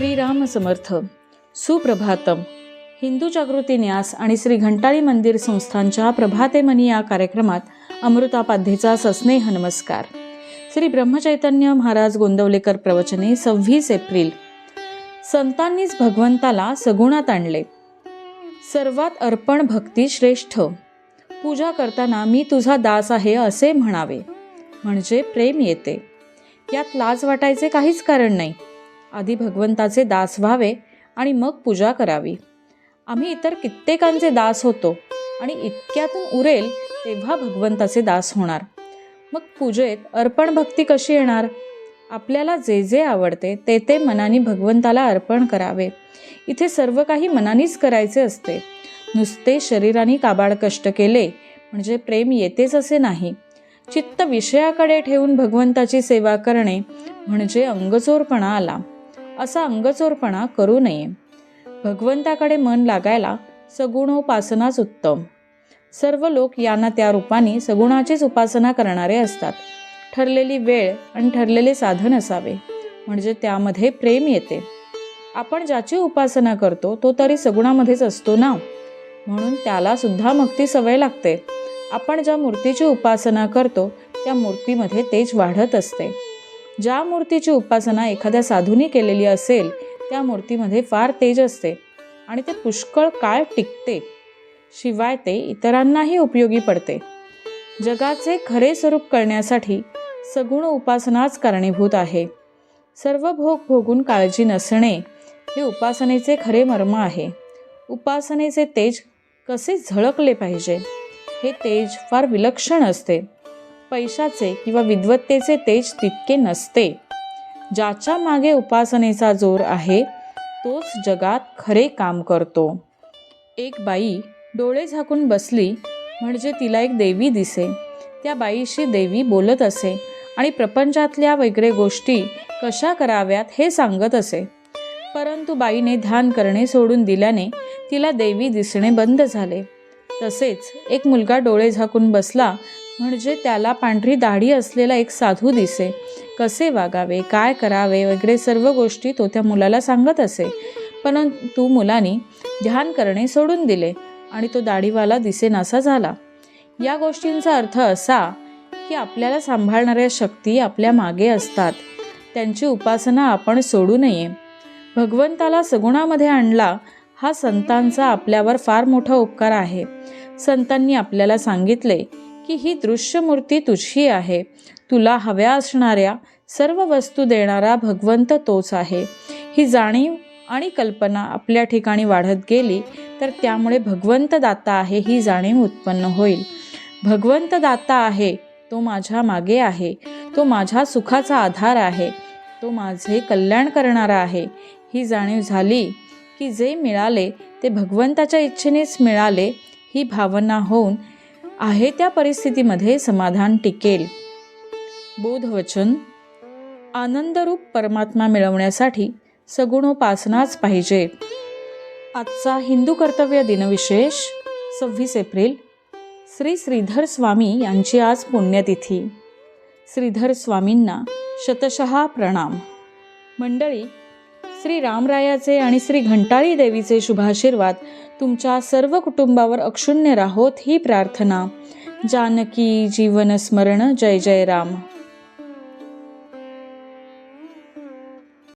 श्रीराम समर्थ. सुप्रभातम. हिंदू जागृती न्यास आणि श्री घंटाळी मंदिर संस्थांच्या प्रभातेमनी या कार्यक्रमात अमृतापाध्येचा सस्नेह नमस्कार. श्री ब्रह्मचैतन्य महाराज गोंदवलेकर प्रवचने 26 एप्रिल. संतांनीच भगवंताला सगुणात आणले. सर्वात अर्पण भक्ती श्रेष्ठ. पूजा करताना मी तुझा दास आहे असे म्हणावे, म्हणजे प्रेम येते. यात लाज वाटायचे काहीच कारण नाही. आधी भगवंताचे दास व्हावे आणि मग पूजा करावी. आम्ही इतर कित्येकांचे दास होतो आणि इतक्यातून उरेल तेव्हा भगवंताचे दास होणार. मग पूजेत अर्पण भक्ती कशी येणार? आपल्याला जे जे आवडते ते ते मनाने भगवंताला अर्पण करावे. इथे सर्व काही मनानेच करायचे असते. नुसते शरीराने काबाड कष्ट केले म्हणजे प्रेम येतेच असे नाही. चित्त विषयाकडे ठेवून भगवंताची सेवा करणे म्हणजे अंगचोरपणा आला. असा अंगचोरपणा करू नये. भगवंताकडे मन लागायला सगुणोपासनाच उत्तम. सर्व लोक यांना त्या रूपाने सगुणाचीच उपासना करणारे असतात. ठरलेली वेळ आणि ठरलेले साधन असावे, म्हणजे त्यामध्ये प्रेम येते. आपण ज्याची उपासना करतो तो तरी सगुणामध्येच असतो ना, म्हणून त्याला सुद्धा मग सवय लागते. आपण ज्या मूर्तीची उपासना करतो त्या मूर्तीमध्ये तेज वाढत असते. ज्या मूर्तीची उपासना एखाद्या साधूने केलेली असेल त्या मूर्तीमध्ये फार तेज असते आणि ते पुष्कळ काळ टिकते. शिवाय ते इतरांनाही उपयोगी पडते. जगाचे खरे स्वरूप कळण्यासाठी सगुण उपासनाच कारणीभूत आहे. सर्व भोग भोगून काळजी नसणे हे उपासनेचे खरे मर्म आहे. उपासनेचे तेज कसे झळकले पाहिजे हे तेज फार विलक्षण असते. पैशाचे किंवा विद्वत्तेचे तेज तितके नसते. ज्याच्या मागे उपासनेचा जोर आहे तोच जगात खरे काम करतो. एक बाई डोळे झाकून बसली म्हणजे तिला एक देवी दिसे. त्या बाईशी देवी बोलत असे आणि प्रपंचातल्या वगैरे गोष्टी कशा कराव्यात हे सांगत असे. परंतु बाईने ध्यान करणे सोडून दिल्याने तिला देवी दिसणे बंद झाले. तसेच एक मुलगा डोळे झाकून बसला म्हणजे त्याला पांढरी दाढी असलेला एक साधू दिसे. कसे वागावे, काय करावे वगैरे सर्व गोष्टी तो त्या मुलाला सांगत असे. परंतु मुलाने ध्यान करणे सोडून दिले आणि तो दाढीवाला दिसेनासा झाला. या गोष्टींचा अर्थ असा की आपल्याला सांभाळणाऱ्या शक्ती आपल्या मागे असतात. त्यांची उपासना आपण सोडू नये. भगवंताला सगुणामध्ये आणला हा संतांचा आपल्यावर फार मोठा उपकार आहे. संतांनी आपल्याला सांगितले की ही दृश्य मूर्ती तुझी आहे. तुला हव्या असणाऱ्या सर्व वस्तू देणारा भगवंत तोच आहे. ही जाणीव आणि कल्पना आपल्या ठिकाणी वाढत गेली तर त्यामुळे भगवंत दाता आहे ही जाणीव उत्पन्न होईल. भगवंत दाता आहे, तो माझ्या मागे आहे, तो माझ्या सुखाचा आधार आहे, तो माझे कल्याण करणारा आहे ही जाणीव झाली की जे मिळाले ते भगवंताच्या इच्छेनेच मिळाले ही भावना होऊन आहे त्या परिस्थितीमध्ये समाधान टिकेल. बोधवचन. आनंदरूप परमात्मा मिळवण्यासाठी सगुणोपासनाच पाहिजे. आजचा हिंदू कर्तव्य दिनविशेष 26 एप्रिल. श्री श्रीधर स्वामी यांची आज पुण्यतिथी. श्रीधर स्वामींना शतशः प्रणाम. मंडळी, श्री रामरायाचे आणि श्री घंटाळी देवीचे शुभाशीर्वाद तुमच्या सर्व कुटुंबावर अक्षुण्य राहोत ही प्रार्थना. जानकी जीवन स्मरण. जय जय राम.